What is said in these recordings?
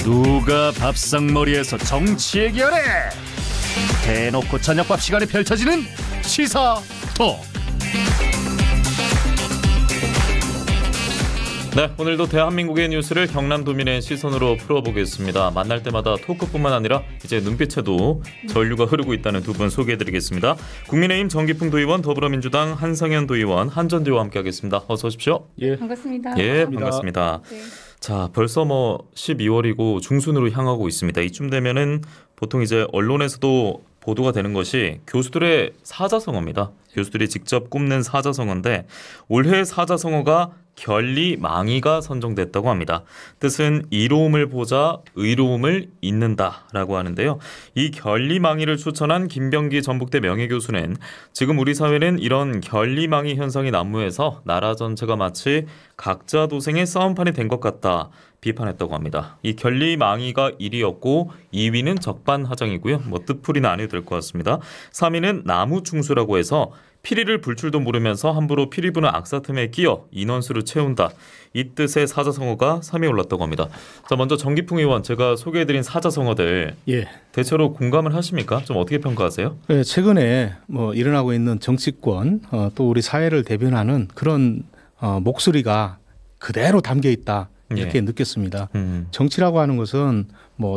누가 밥상머리에서 정치 얘기하래? 대놓고 저녁밥 시간에 펼쳐지는 시사톡. 네, 오늘도 대한민국의 뉴스를 경남도민의 시선으로 풀어보겠습니다. 만날 때마다 토크뿐만 아니라 이제 눈빛에도 전류가 흐르고 있다는 두 분 소개해드리겠습니다. 국민의힘 정기풍 도의원, 더불어민주당 한상현 도의원, 한전대와 함께하겠습니다. 어서 오십시오. 예, 반갑습니다. 예, 반갑습니다. 네. 자, 벌써 12월이고 중순으로 향하고 있습니다. 이쯤 되면은 보통 이제 언론에서도 보도가 되는 것이 교수들의 사자성어입니다. 교수들이 직접 꼽는 사자성어인데 올해 사자성어가 결리망이가 선정됐다고 합니다. 뜻은 이로움을 보자 의로움을 잇는다라고 하는데요. 이 결리망이를 추천한 김병기 전북대 명예교수는 지금 우리 사회는 이런 결리망이 현상이 난무해서 나라 전체가 마치 각자 도생의 싸움판이 된 것 같다 비판했다고 합니다. 이 결리망이가 1위였고 2위는 적반하장이고요. 뜻풀이는 안 해도 될 것 같습니다. 3위는 나무충수라고 해서 피리를 불 줄도 모르면서 함부로 피리 부는 악사 틈에 끼어 인원수를 채운다. 이 뜻의 사자성어가 3위에 올랐다고 합니다. 자, 먼저 정기풍 의원, 제가 소개해드린 사자성어들 대체로 공감을 하십니까? 좀 어떻게 평가하세요? 네, 최근에 일어나고 있는 정치권 또 우리 사회를 대변하는 그런 목소리가 그대로 담겨 있다. 이렇게 느꼈습니다. 정치라고 하는 것은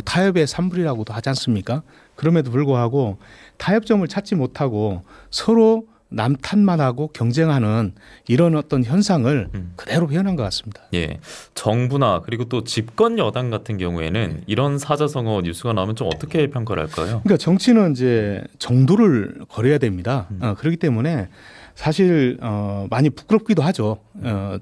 타협의 산물이라고도 하지 않습니까? 그럼에도 불구하고 타협점을 찾지 못하고 서로 남 탓만 하고 경쟁하는 이런 어떤 현상을 그대로 표현한 것 같습니다. 예, 정부나 그리고 또 집권 여당 같은 경우에는 이런 사자성어 뉴스가 나오면 좀 어떻게 평가를 할까요? 그러니까 정치는 이제 정도를 걸어야 됩니다. 그렇기 때문에 사실 많이 부끄럽기도 하죠.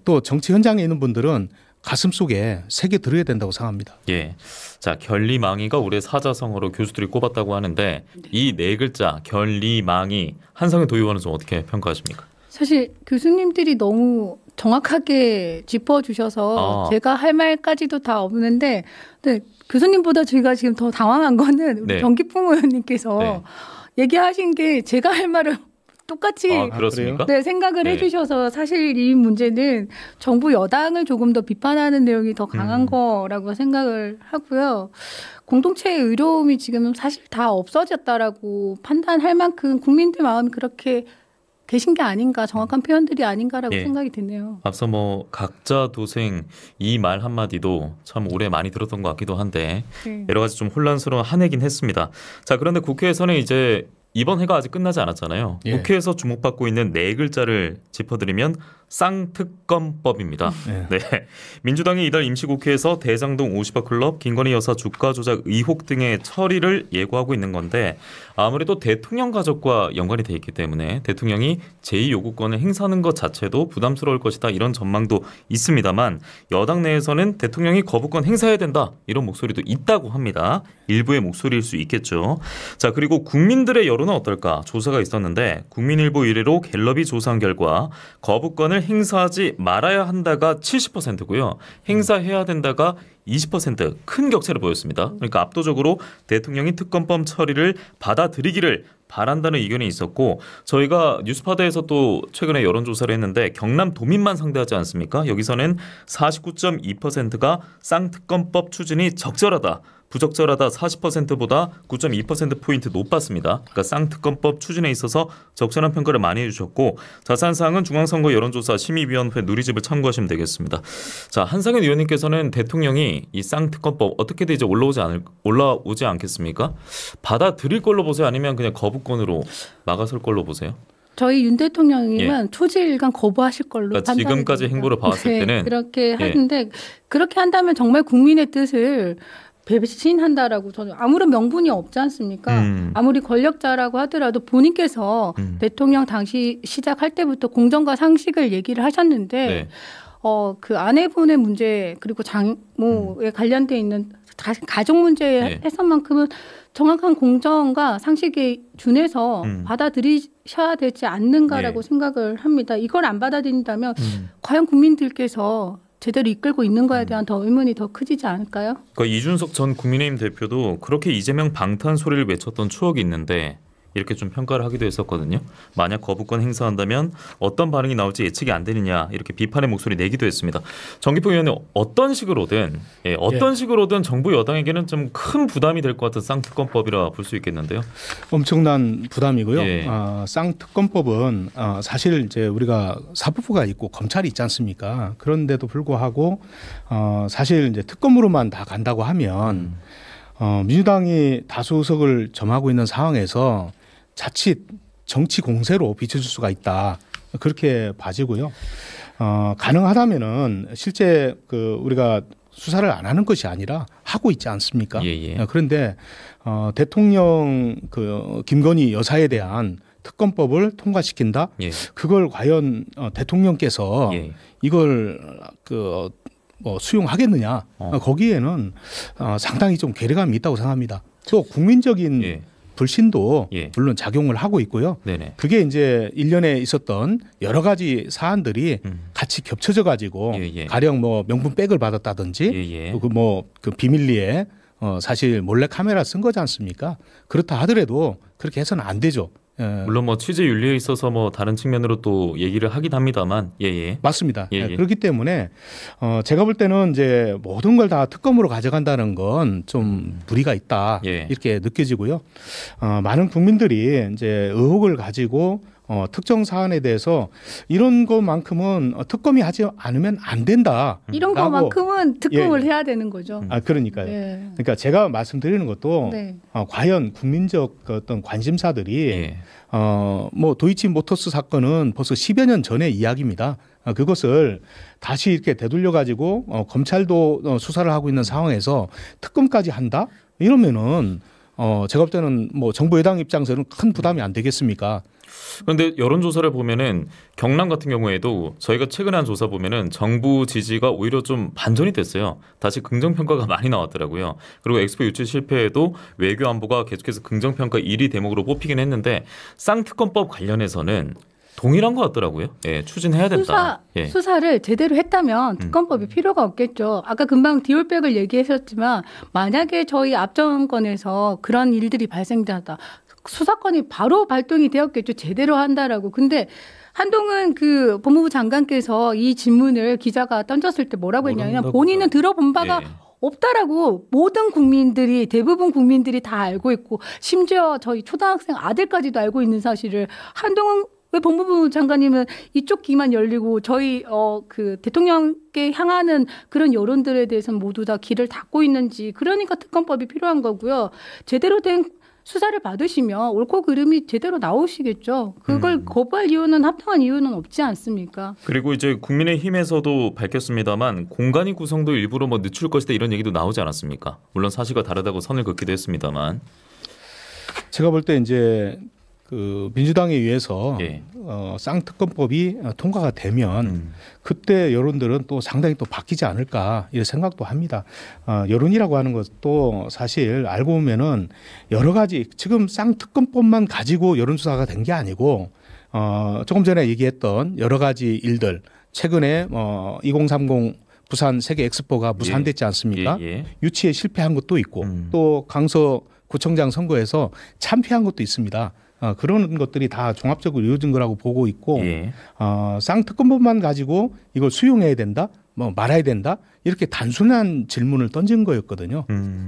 또 정치 현장에 있는 분들은 가슴 속에 새겨 들어야 된다고 생각합니다. 예, 자, 결리망이가 올해 사자성어로 교수들이 꼽았다고 하는데 이 네 글자 결리망이 한상현 도의원은 좀 어떻게 평가하십니까? 사실 교수님들이 너무 정확하게 짚어주셔서 제가 할 말까지도 다 없는데, 네, 교수님보다 저희가 지금 더 당황한 거는 우리 정기풍 의원님께서 얘기하신 게 제가 할 말을 똑같이 그렇습니까? 네, 생각을 해주셔서 사실 이 문제는 정부 여당을 조금 더 비판하는 내용이 더 강한 거라고 생각을 하고요. 공동체의 의로움이 지금 사실 다 없어졌다라고 판단할 만큼 국민들 마음이 그렇게 계신 게 아닌가, 정확한 표현들이 아닌가라고 생각이 드네요. 앞서 각자 도생 이 말 한마디도 참 오래 많이 들었던 것 같기도 한데 여러 가지 좀 혼란스러운 한 해긴 했습니다. 자, 그런데 국회에서는 이제 이번 해가 아직 끝나지 않았잖아요. 국회에서 주목받고 있는 네 글자를 짚어드리면 쌍특검법입니다. 네. 민주당이 이달 임시국회에서 대장동 50억 클럽, 김건희 여사 주가 조작 의혹 등의 처리를 예고하고 있는 건데 아무래도 대통령 가족과 연관이 돼 있기 때문에 대통령이 제2요구권을 행사하는 것 자체도 부담스러울 것이다 이런 전망도 있습니다만 여당 내에서는 대통령이 거부권 행사해야 된다 이런 목소리도 있다고 합니다. 일부의 목소리일 수 있겠죠. 자, 그리고 국민들의 여론은 어떨까? 조사가 있었는데 국민일보 의뢰로 갤럽이 조사한 결과 거부권을 행사하지 말아야 한다가 70%고요. 행사해야 된다가 20% 큰 격차를 보였습니다. 그러니까 압도적으로 대통령이 특검법 처리를 받아들이기를 바란다는 의견이 있었고 저희가 뉴스파드에서 또 최근에 여론조사를 했는데 경남 도민만 상대하지 않습니까? 여기서는 49.2%가 쌍특검법 추진이 적절하다. 부적절하다 40%보다 9.2%포인트 높았습니다. 그러니까 쌍특검법 추진에 있어서 적절한 평가를 많이 해주셨고 자세한 사항은 중앙선거 여론조사 심의위원회 누리집을 참고하시면 되겠습니다. 자, 한상현 의원님께서는 대통령이 이 쌍특검법 어떻게든 이제 올라오지 않겠습니까? 받아들일 걸로 보세요? 아니면 그냥 거부권으로 막아설 걸로 보세요? 저희 윤 대통령님은 초지일관 거부하실 걸로 그러니까 지금까지 행보를 봤을 때는 그렇게 하는데 그렇게 한다면 정말 국민의 뜻을 배신한다라고 저는 아무런 명분이 없지 않습니까? 아무리 권력자라고 하더라도 본인께서 대통령 당시 시작할 때부터 공정과 상식을 얘기를 하셨는데 그 아내분의 문제 그리고 장모에 관련돼 있는 가족 문제에 해서만큼은 정확한 공정과 상식에 준해서 받아들이셔야 되지 않는가라고 생각을 합니다. 이걸 안 받아들인다면 과연 국민들께서 제대로 이끌고 있는 거에 대한 더 의문이 더 커지지 않을까요? 그러니까 이준석 전 국민의힘 대표도 그렇게 이재명 방탄 소리를 외쳤던 추억이 있는데 이렇게 좀 평가를 하기도 했었거든요. 만약 거부권 행사한다면 어떤 반응이 나올지 예측이 안 되느냐 이렇게 비판의 목소리 내기도 했습니다. 정기표 의원님 어떤 식으로든 식으로든 정부 여당에게는 좀 큰 부담이 될 것 같은 쌍특검법이라 볼 수 있겠는데요. 엄청난 부담이고요. 쌍특검법은 사실 이제 우리가 사법부가 있고 검찰이 있지 않습니까? 그런데도 불구하고 사실 이제 특검으로만 다 간다고 하면 민주당이 다수 의석을 점하고 있는 상황에서 자칫 정치 공세로 비춰줄 수가 있다. 그렇게 봐지고요. 가능하다면은 실제 우리가 수사를 안 하는 것이 아니라 하고 있지 않습니까? 그런데 대통령 김건희 여사에 대한 특검법을 통과시킨다. 그걸 과연 대통령께서 이걸 수용하겠느냐? 거기에는 상당히 좀 괴리감이 있다고 생각합니다. 또 국민적인 불신도 물론 작용을 하고 있고요. 그게 이제 일련에 있었던 여러 가지 사안들이 같이 겹쳐져 가지고 가령 뭐 명분백을 받았다든지 그 비밀리에 사실 몰래 카메라 쓴 거지 않습니까? 그렇다 하더라도 그렇게 해서는 안 되죠. 물론 뭐 취재 윤리에 있어서 뭐 다른 측면으로 또 얘기를 하긴 합니다만 맞습니다. 그렇기 때문에 제가 볼 때는 이제 모든 걸 다 특검으로 가져간다는 건 좀 무리가 있다 이렇게 느껴지고요. 많은 국민들이 이제 의혹을 가지고 특정 사안에 대해서 이런 것만큼은 특검이 하지 않으면 안 된다. 이런 것만큼은 특검을 해야 되는 거죠. 그러니까요. 그러니까 제가 말씀드리는 것도 과연 국민적 어떤 관심사들이 뭐 도이치모터스 사건은 벌써 10여 년 전의 이야기입니다. 그것을 다시 이렇게 되돌려 가지고 검찰도 수사를 하고 있는 상황에서 특검까지 한다? 이러면은 제가 볼 때는 뭐 정부 여당 입장에서는 큰 부담이 안 되겠습니까? 그런데 여론조사를 보면은 경남 같은 경우에도 저희가 최근에 한 조사 보면은 정부 지지가 오히려 좀 반전이 됐어요. 다시 긍정평가가 많이 나왔더라고요. 그리고 엑스포 유치 실패에도 외교 안보가 계속해서 긍정평가 1위 대목으로 뽑히긴 했는데 쌍특검법 관련해서는 동일한 것 같더라고요. 추진해야 된다. 수사를 제대로 했다면 특검법이 필요가 없겠죠. 아까 금방 디올백을 얘기하셨지만 만약에 저희 앞정권에서 그런 일들이 발생되었다. 수사권이 바로 발동이 되었겠죠. 제대로 한다라고. 근데 한동훈 법무부 장관께서 이 질문을 기자가 던졌을 때 뭐라고 했냐면 본인은 들어본 바가 없다라고 모든 국민들이 대부분 국민들이 다 알고 있고 심지어 저희 초등학생 아들까지도 알고 있는 사실을 한동훈 왜 법무부 장관님은 이쪽 귀만 열리고 저희 대통령께 향하는 그런 여론들에 대해서는 모두 다 귀를 닫고 있는지. 그러니까 특검법이 필요한 거고요. 제대로 된 수사를 받으시면 옳고 그름이 제대로 나오시겠죠. 그걸 거부할 이유는 합당한 이유는 없지 않습니까? 그리고 이제 국민의힘에서도 밝혔습니다만 공간이 구성도 일부러 뭐 늦출 것이다 이런 얘기도 나오지 않았습니까? 물론 사실과 다르다고 선을 긋기도 했습니다만. 제가 볼 때 이제 민주당에 의해서 쌍특검법이 통과가 되면 그때 여론들은 또 상당히 또 바뀌지 않을까 이런 생각도 합니다. 여론이라고 하는 것도 사실 알고 보면은 여러 가지 지금 쌍특검법만 가지고 여론조사가 된 게 아니고 조금 전에 얘기했던 여러 가지 일들 최근에 2030 부산 세계 엑스포가 무산됐지 않습니까? 유치에 실패한 것도 있고 또 강서 구청장 선거에서 참패한 것도 있습니다. 그런 것들이 다 종합적으로 이루어진 거라고 보고 있고 쌍특검법만 가지고 이걸 수용해야 된다? 뭐 말아야 된다? 이렇게 단순한 질문을 던진 거였거든요.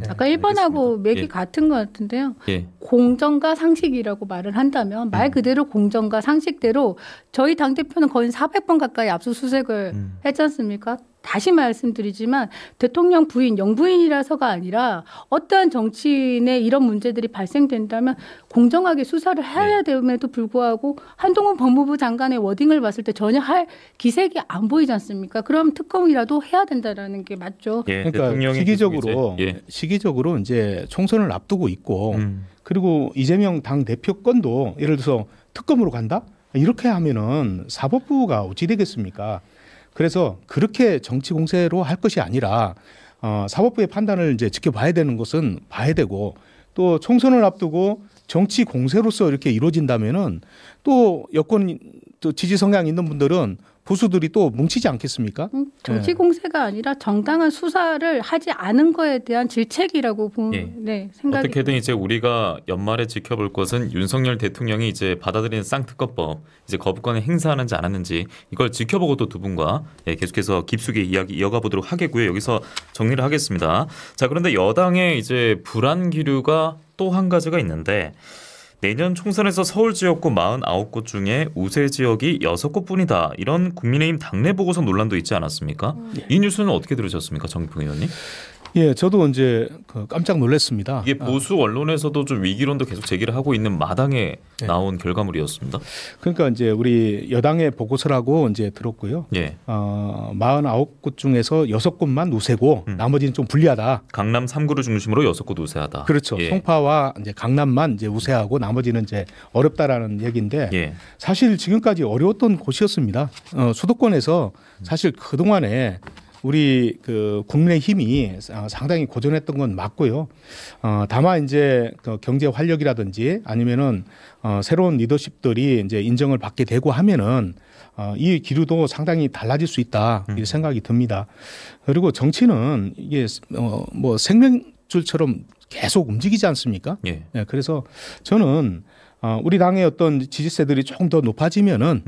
아까 1번하고 맥이 같은 것 같은데요. 공정과 상식이라고 말을 한다면 말 그대로 공정과 상식대로 저희 당대표는 거의 400번 가까이 압수수색을 했지 않습니까? 다시 말씀드리지만 대통령 부인, 영부인이라서가 아니라 어떠한 정치인의 이런 문제들이 발생된다면 공정하게 수사를 해야 됨에도 불구하고 한동훈 법무부 장관의 워딩을 봤을 때 전혀 할 기색이 안 보이지 않습니까? 그럼 특검이라도 해야 된다라는 게 맞죠. 그러니까 시기적으로 이제 총선을 앞두고 있고 그리고 이재명 당 대표 건도 예를 들어서 특검으로 간다? 이렇게 하면은 사법부가 어찌 되겠습니까? 그래서 그렇게 정치 공세로 할 것이 아니라 사법부의 판단을 이제 지켜봐야 되는 것은 봐야 되고 또 총선을 앞두고 정치 공세로서 이렇게 이루어진다면은 또 여권 또 지지 성향 있는 분들은 보수들이 또 뭉치지 않겠습니까? 정치 공세가 아니라 정당한 수사를 하지 않은 거에 대한 질책이라고 네, 생각이. 어떻게든 이제 우리가 연말에 지켜볼 것은 윤석열 대통령이 이제 받아들이는 쌍특검법 이제 거부권을 행사하는지 안 하는지 이걸 지켜보고 또 두 분과 계속해서 깊숙이 이야기 이어가 보도록 하겠고요. 여기서 정리를 하겠습니다. 자, 그런데 여당의 이제 불안 기류가 또 한 가지가 있는데. 내년 총선에서 서울 지역구 49곳 중에 우세 지역이 6곳뿐이다. 이런 국민의힘 당내 보고서 논란도 있지 않았습니까? 이 뉴스는 어떻게 들으셨습니까, 정평 의원님? 예, 저도 이제 깜짝 놀랐습니다. 이게 보수 언론에서도 좀 위기론도 계속 제기를 하고 있는 마당에 나온 결과물이었습니다. 그러니까 이제 우리 여당의 보고서라고 이제 들었고요. 49곳 중에서 6곳만 우세고 나머지는 좀 불리하다. 강남 3구를 중심으로 6곳 우세하다. 그렇죠. 송파와 이제 강남만 이제 우세하고 나머지는 이제 어렵다라는 얘기인데 사실 지금까지 어려웠던 곳이었습니다. 수도권에서 사실 그 동안에 우리 그 국민의힘이 상당히 고전했던 건 맞고요. 다만 이제 그 경제 활력이라든지 아니면은 새로운 리더십들이 이제 인정을 받게 되고 하면은 이 기류도 상당히 달라질 수 있다 이 생각이 듭니다. 그리고 정치는 이게 뭐 생명줄처럼 계속 움직이지 않습니까? 그래서 저는 우리 당의 어떤 지지세들이 조금 더 높아지면은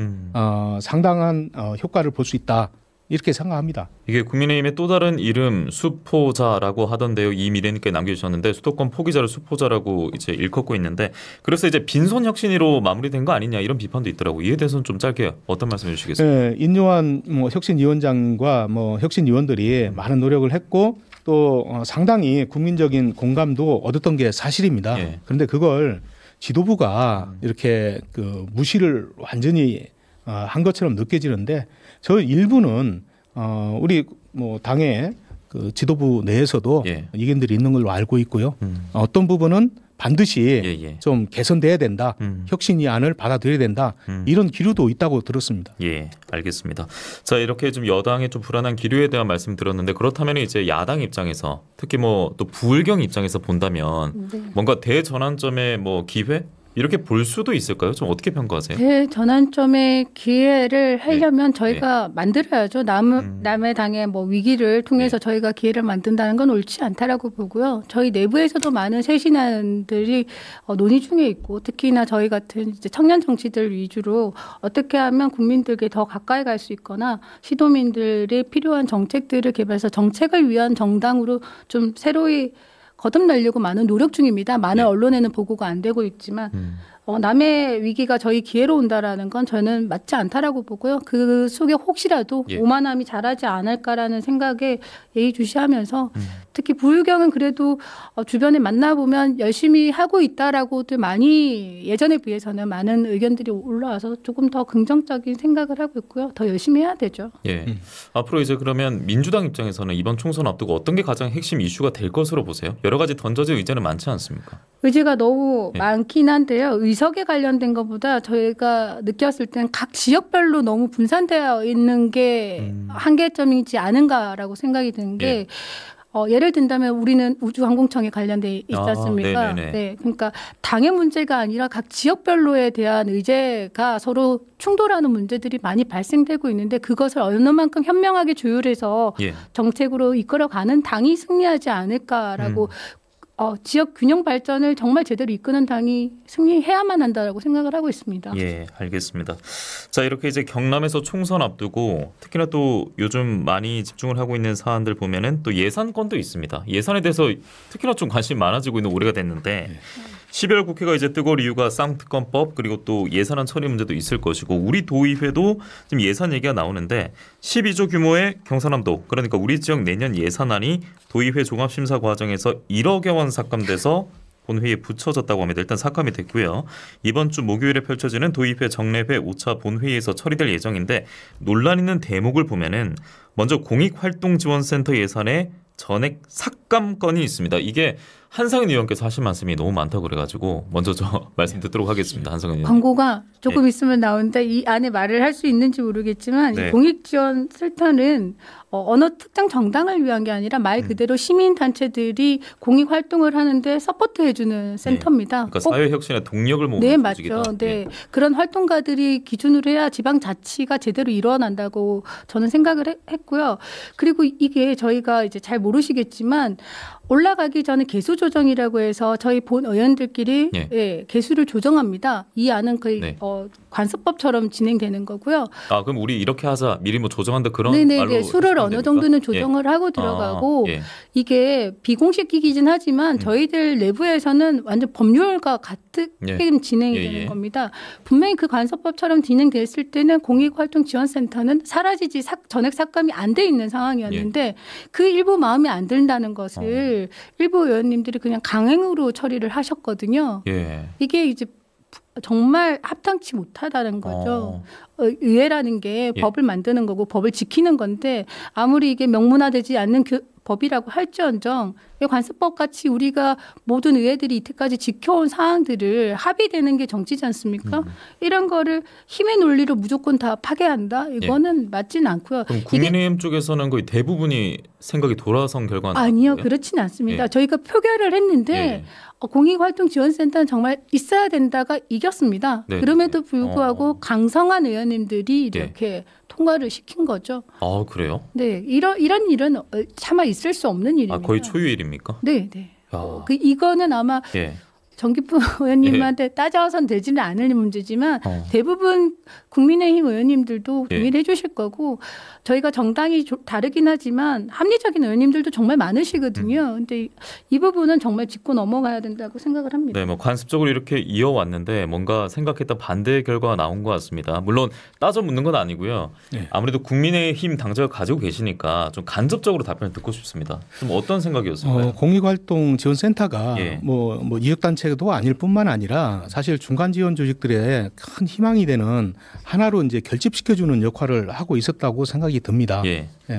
상당한 효과를 볼 수 있다. 이렇게 생각합니다. 이게 국민의힘의 또 다른 이름 수포자라고 하던데요. 이미래님께 남겨주셨는데 수도권 포기자를 수포자라고 이제 일컫고 있는데 그래서 이제 빈손 혁신위로 마무리된 거 아니냐 이런 비판도 있더라고. 이에 대해서는 좀 짧게 어떤 말씀 해주시겠습니까? 네, 인요한 혁신위원장과 혁신위원들이 많은 노력을 했고 또 상당히 국민적인 공감도 얻었던 게 사실입니다. 그런데 그걸 지도부가 이렇게 그 무시를 완전히 한 것처럼 느껴지는데 저 일부는 우리 뭐 당의 그 지도부 내에서도 의견들이 있는 걸로 알고 있고요. 어떤 부분은 반드시 좀 개선돼야 된다. 혁신위안을 받아들여야 된다. 이런 기류도 있다고 들었습니다. 알겠습니다. 자, 이렇게 좀 여당의 좀 불안한 기류에 대한 말씀 들었는데 그렇다면 이제 야당 입장에서 특히 뭐 또 부울경 입장에서 본다면 뭔가 대전환점의 뭐 기회? 이렇게 볼 수도 있을까요? 좀 어떻게 평가하세요? 전환점의 기회를 하려면 저희가 만들어야죠. 남의 당의 뭐 위기를 통해서 저희가 기회를 만든다는 건 옳지 않다라고 보고요. 저희 내부에서도 많은 쇄신안들이 논의 중에 있고 특히나 저희 같은 이제 청년 정치들 위주로 어떻게 하면 국민들께 더 가까이 갈 수 있거나 시도민들이 필요한 정책들을 개발해서 정책을 위한 정당으로 좀 새로이 거듭나려고 많은 노력 중입니다. 많은 언론에는 보고가 안 되고 있지만 남의 위기가 저희 기회로 온다라는 건 저는 맞지 않다라고 보고요. 그 속에 혹시라도 오만함이 자라지 않을까라는 생각에 예의주시하면서 특히 부울경은 그래도 주변에 만나보면 열심히 하고 있다라고들 많이 예전에 비해서는 많은 의견들이 올라와서 조금 더 긍정적인 생각을 하고 있고요. 더 열심히 해야 되죠. 앞으로 이제 그러면 민주당 입장에서는 이번 총선 앞두고 어떤 게 가장 핵심 이슈가 될 것으로 보세요? 여러 가지 던져질 의제는 많지 않습니까? 의제가 너무 많긴 한데요. 의석에 관련된 것보다 저희가 느꼈을 때는 각 지역별로 너무 분산되어 있는 게 한계점이지 않은가라고 생각이 드는 게 예를 든다면 우리는 우주항공청에 관련돼 있지 않습니까? 그러니까 당의 문제가 아니라 각 지역별로에 대한 의제가 서로 충돌하는 문제들이 많이 발생되고 있는데 그것을 어느 만큼 현명하게 조율해서 정책으로 이끌어가는 당이 승리하지 않을까라고 지역 균형 발전을 정말 제대로 이끄는 당이 승리해야만 한다라고 생각을 하고 있습니다. 알겠습니다. 자, 이렇게 이제 경남에서 총선 앞두고 특히나 또 요즘 많이 집중을 하고 있는 사안들 보면은 또 예산권도 있습니다. 예산에 대해서 특히나 좀 관심이 많아지고 있는 올해가 됐는데 12월 국회가 이제 뜨거울 이유가 쌍특검법 그리고 또 예산안 처리 문제도 있을 것이고 우리 도의회도 지금 예산 얘기가 나오는데 12조 규모의 경상남도 그러니까 우리 지역 내년 예산안이 도의회 종합심사 과정에서 1억여 원 삭감돼서 본회의에 붙여졌다고 합니다. 일단 삭감이 됐고요. 이번 주 목요일에 펼쳐지는 도의회 정례회 5차 본회의에서 처리될 예정인데 논란 있는 대목을 보면은 먼저 공익활동지원센터 예산에 전액 삭감 건이 있습니다. 이게 한상현 의원께서 하신 말씀이 너무 많다고 그래가지고 먼저 저 말씀 듣도록 하겠습니다. 한상현 의원. 광고가 조금 있으면 나오는데 이 안에 말을 할 수 있는지 모르겠지만 이 공익지원센터는 어느 특정 정당을 위한 게 아니라 말 그대로 시민단체들이 공익활동을 하는데 서포트해주는 센터입니다. 그러니까 사회혁신의 동력을 모으는 네, 조직이다. 맞죠. 네. 그런 활동가들이 기준으로 해야 지방자치가 제대로 일어난다고 저는 생각을 했고요. 그리고 이게 저희가 이제 잘 모르시겠지만 올라가기 전에 개수 조정이라고 해서 저희 본 의원들끼리 개수를 조정합니다. 이 안은 거의 관습법처럼 진행되는 거고요. 아, 그럼 우리 이렇게 하자. 미리 뭐 조정한다 그런 말로 수를 어느 정도는 조정을 하고 들어가고 이게 비공식이긴 하지만 저희들 내부에서는 완전 법률과 같은 진행이 되는 겁니다. 분명히 그 관습법처럼 진행됐을 때는 공익활동지원센터는 사라지지 전액 삭감이 안 돼 있는 상황이었는데 그 일부 마음에 안 든다는 것을 일부 의원님들이 그냥 강행으로 처리를 하셨거든요. 이게 이제 정말 합당치 못하다는 거죠. 의회라는 게 법을 만드는 거고 법을 지키는 건데 아무리 이게 명문화되지 않는 법이라고 할지언정 관습법 같이 우리가 모든 의회들이 이때까지 지켜온 사항들을 합의되는 게 정치지 않습니까? 이런 거를 힘의 논리로 무조건 다 파괴한다? 이거는 맞지는 않고요. 그럼 국민의힘 쪽에서는 거의 대부분이 생각이 돌아선 결과는 아니요. 그렇지는 않습니다. 저희가 표결을 했는데 공익활동지원센터는 정말 있어야 된다가 이겼습니다. 그럼에도 불구하고 강성한 의원님들이 이렇게 통과를 시킨 거죠. 아, 그래요? 네, 이런 일은 차마 있을 수 없는 일입니다. 아, 거의 초유일입니까? 네, 네. 이거는 아마 정기표 의원님한테 따져선 되지는 않을 문제지만 대부분 국민의힘 의원님들도 동의를 해주실 거고 저희가 정당이 다르긴 하지만 합리적인 의원님들도 정말 많으시거든요. 근데 이 부분은 정말 짚고 넘어가야 된다고 생각을 합니다. 네, 뭐 관습적으로 이렇게 이어왔는데 뭔가 생각했던 반대 결과가 나온 것 같습니다. 물론 따져 묻는 건 아니고요. 아무래도 국민의힘 당자가 가지고 계시니까 좀 간접적으로 답변을 듣고 싶습니다. 좀 어떤 생각이었을까요? 공익활동지원센터가 뭐 이익단체도 아닐 뿐만 아니라 사실 중간 지원 조직들의 큰 희망이 되는 하나로 이제 결집시켜주는 역할을 하고 있었다고 생각이 듭니다.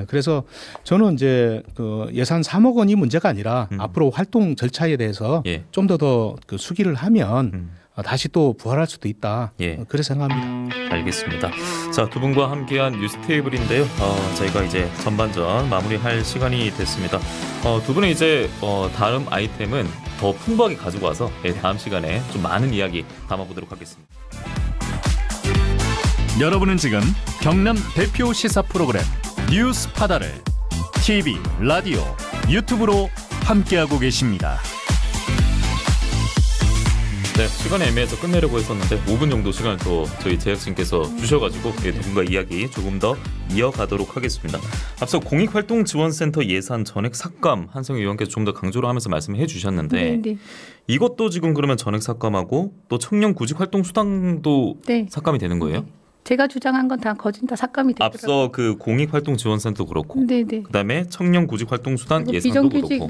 그래서 저는 이제 그 예산 3억 원이 문제가 아니라 앞으로 활동 절차에 대해서 좀 더 그 수기를 하면 다시 또 부활할 수도 있다. 그렇게 생각합니다. 알겠습니다. 자, 두 분과 함께한 뉴스 테이블인데요. 저희가 이제 전반전 마무리할 시간이 됐습니다. 두 분은 이제 다음 아이템은 더 풍부하게 가지고 와서 다음 시간에 좀 많은 이야기 담아보도록 하겠습니다. 여러분은 지금 경남 대표 시사 프로그램 뉴스파다를 TV, 라디오, 유튜브로 함께하고 계십니다. 네, 시간이 애매해서 끝내려고 했었는데 5분 정도 시간을 또 저희 제작진께서 주셔가지고 누군가 이야기 조금 더 이어가도록 하겠습니다. 앞서 공익활동지원센터 예산 전액 삭감 한성희 의원께서 좀 더 강조를 하면서 말씀해 주셨는데 이것도 지금 그러면 전액 삭감하고 또 청년 구직활동 수당도 삭감이 되는 거예요? 제가 주장한 건 다 거진 다 삭감이 되더라고요. 앞서 그 공익활동지원센터 그렇고 그다음에 청년구직활동수당 예산도 그렇고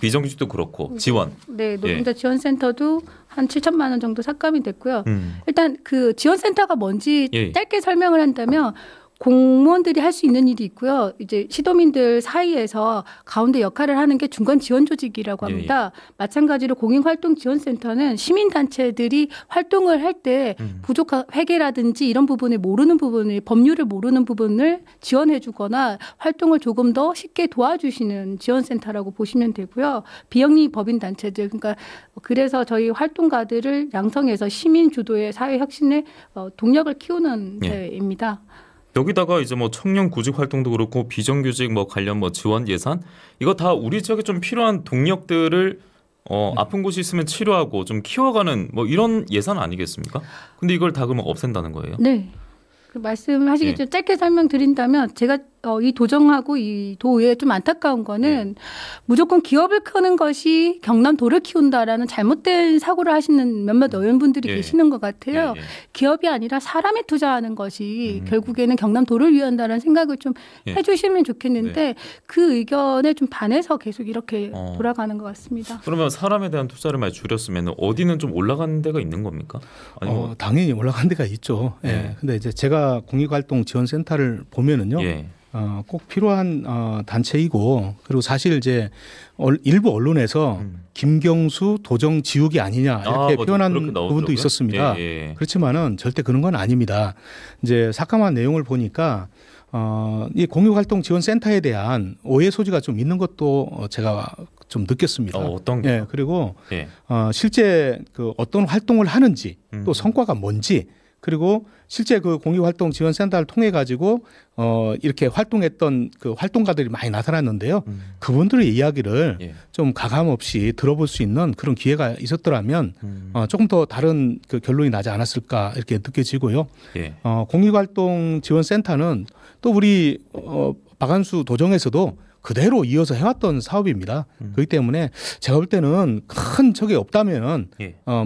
비정규직도 그렇고 지원. 네, 노동자 지원센터도 한 7천만 원 정도 삭감이 됐고요. 일단 그 지원센터가 뭔지 짧게 설명을 한다면 공무원들이 할 수 있는 일이 있고요. 이제 시도민들 사이에서 가운데 역할을 하는 게 중간 지원 조직이라고 합니다. 마찬가지로 공익활동지원센터는 시민단체들이 활동을 할 때 부족한 회계라든지 이런 부분을 모르는 부분을 법률을 모르는 부분을 지원해 주거나 활동을 조금 더 쉽게 도와주시는 지원센터라고 보시면 되고요. 비영리 법인단체들 그러니까 그래서 저희 활동가들을 양성해서 시민 주도의 사회 혁신의 동력을 키우는 데입니다. 여기다가 이제 뭐 청년 구직 활동도 그렇고 비정규직 뭐 관련 뭐 지원 예산 이거 다 우리 지역에 좀 필요한 동력들을 아픈 곳이 있으면 치료하고 좀 키워가는 뭐 이런 예산 아니겠습니까? 근데 이걸 다 그러면 없앤다는 거예요? 네. 그 말씀하시겠죠. 짧게 설명드린다면 제가 이 도정하고 이 도의회 좀 안타까운 거는 무조건 기업을 크는 것이 경남도를 키운다라는 잘못된 사고를 하시는 몇몇 의원분들이 계시는 것 같아요. 기업이 아니라 사람에 투자하는 것이 결국에는 경남도를 위한다는 생각을 좀 해주시면 좋겠는데 그 의견에 좀 반해서 계속 이렇게 돌아가는 것 같습니다. 그러면 사람에 대한 투자를 많이 줄였으면 어디는 좀 올라간 데가 있는 겁니까? 당연히 올라간 데가 있죠. 근데 이제 제가 공익활동지원센터를 보면은요. 꼭 필요한 단체이고 그리고 사실 이제 일부 언론에서 김경수 도정 지우기 아니냐 이렇게 표현한 부분도 있었습니다. 예. 그렇지만은 절대 그런 건 아닙니다. 이제 삭감한 내용을 보니까 이 공익활동지원센터에 대한 오해 소지가 좀 있는 것도 제가 좀 느꼈습니다. 어떤 게? 예, 그리고 실제 그 어떤 활동을 하는지 또 성과가 뭔지 그리고 실제 그 공익활동지원센터를 통해 가지고 이렇게 활동했던 그 활동가들이 많이 나타났는데요. 그분들의 이야기를 좀 가감 없이 들어볼 수 있는 그런 기회가 있었더라면 조금 더 다른 그 결론이 나지 않았을까 이렇게 느껴지고요. 공익활동지원센터는 또 우리 박한수 도정에서도 그대로 이어서 해왔던 사업입니다. 그렇기 때문에 제가 볼 때는 큰 적이 없다면은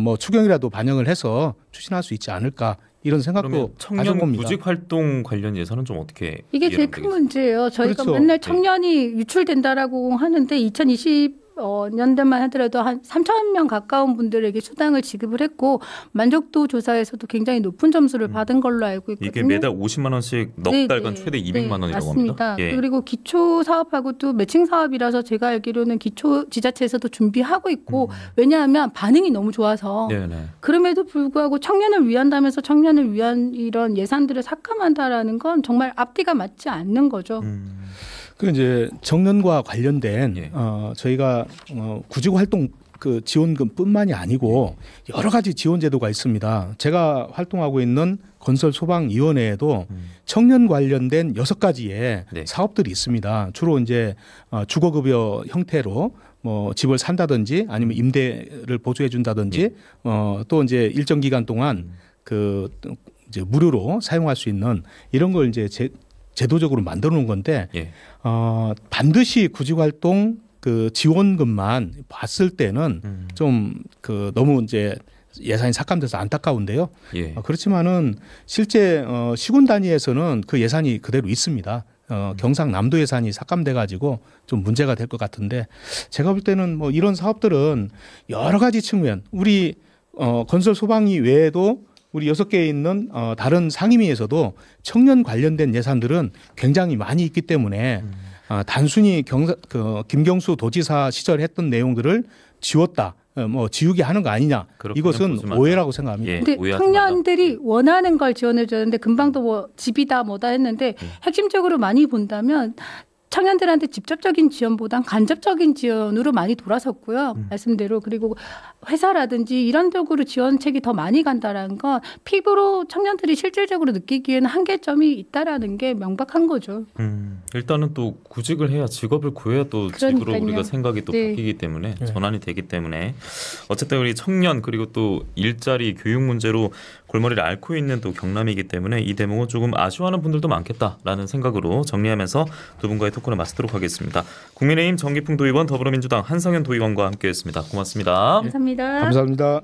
뭐 추경이라도 반영을 해서 추진할 수 있지 않을까 이런 생각도 청년 구직 활동 관련 예산은 좀 어떻게 이게 제일 큰 문제예요. 저희가 그렇죠. 맨날 청년이 유출된다라고 하는데 2020년대만 하더라도 한 3,000명 가까운 분들에게 수당을 지급을 했고 만족도 조사에서도 굉장히 높은 점수를 받은 걸로 알고 있거든요. 이게 매달 50만 원씩 넉 달간 최대 200만 원이라고 맞습니다. 합니다. 그리고 기초 사업하고도 매칭 사업이라서 제가 알기로는 기초 지자체에서도 준비하고 있고 왜냐하면 반응이 너무 좋아서 그럼에도 불구하고 청년을 위한다면서 청년을 위한 이런 예산들을 삭감한다라는 건 정말 앞뒤가 맞지 않는 거죠. 그 이제 청년과 관련된 저희가 구직 활동 그 지원금뿐만이 아니고 여러 가지 지원 제도가 있습니다. 제가 활동하고 있는 건설소방위원회에도 청년 관련된 6가지의 사업들이 있습니다. 주로 이제 주거급여 형태로 뭐 집을 산다든지 아니면 임대를 보조해 준다든지 또 이제 일정 기간 동안 그 이제 무료로 사용할 수 있는 이런 걸 이제 제도적으로 만들어 놓은 건데 반드시 구직활동 그 지원금만 봤을 때는 좀 그 너무 이제 예산이 삭감돼서 안타까운데요. 그렇지만은 실제 시군 단위에서는 그 예산이 그대로 있습니다. 경상남도 예산이 삭감돼 가지고 좀 문제가 될 것 같은데 제가 볼 때는 뭐 이런 사업들은 여러 가지 측면 우리 건설 소방위 외에도 우리 6개에 있는 다른 상임위에서도 청년 관련된 예산들은 굉장히 많이 있기 때문에 단순히 김경수 도지사 시절에 했던 내용들을 지웠다. 뭐 지우게 하는 거 아니냐. 이것은 오해라고 생각합니다. 근데 청년들이 원하는 걸 지원해 줬는데 금방도 뭐 집이다 뭐다 했는데 핵심적으로 많이 본다면 청년들한테 직접적인 지원보단 간접적인 지원으로 많이 돌아섰고요. 말씀대로. 그리고 회사라든지 이런 쪽으로 지원책이 더 많이 간다라는 건 피부로 청년들이 실질적으로 느끼기에는 한계점이 있다라는 게 명백한 거죠. 일단은 또 구직을 해야 직업을 구해야 또 직으로 우리가 생각이 또 바뀌기 때문에 전환이 되기 때문에 어쨌든 우리 청년 그리고 또 일자리 교육 문제로 골머리를 앓고 있는 또 경남이기 때문에 이 대목은 조금 아쉬워하는 분들도 많겠다라는 생각으로 정리하면서 두 분과의 토크를 마치도록 하겠습니다. 국민의힘 정기풍 도의원 더불어민주당 한성현 도의원과 함께했습니다. 고맙습니다. 감사합니다. 감사합니다.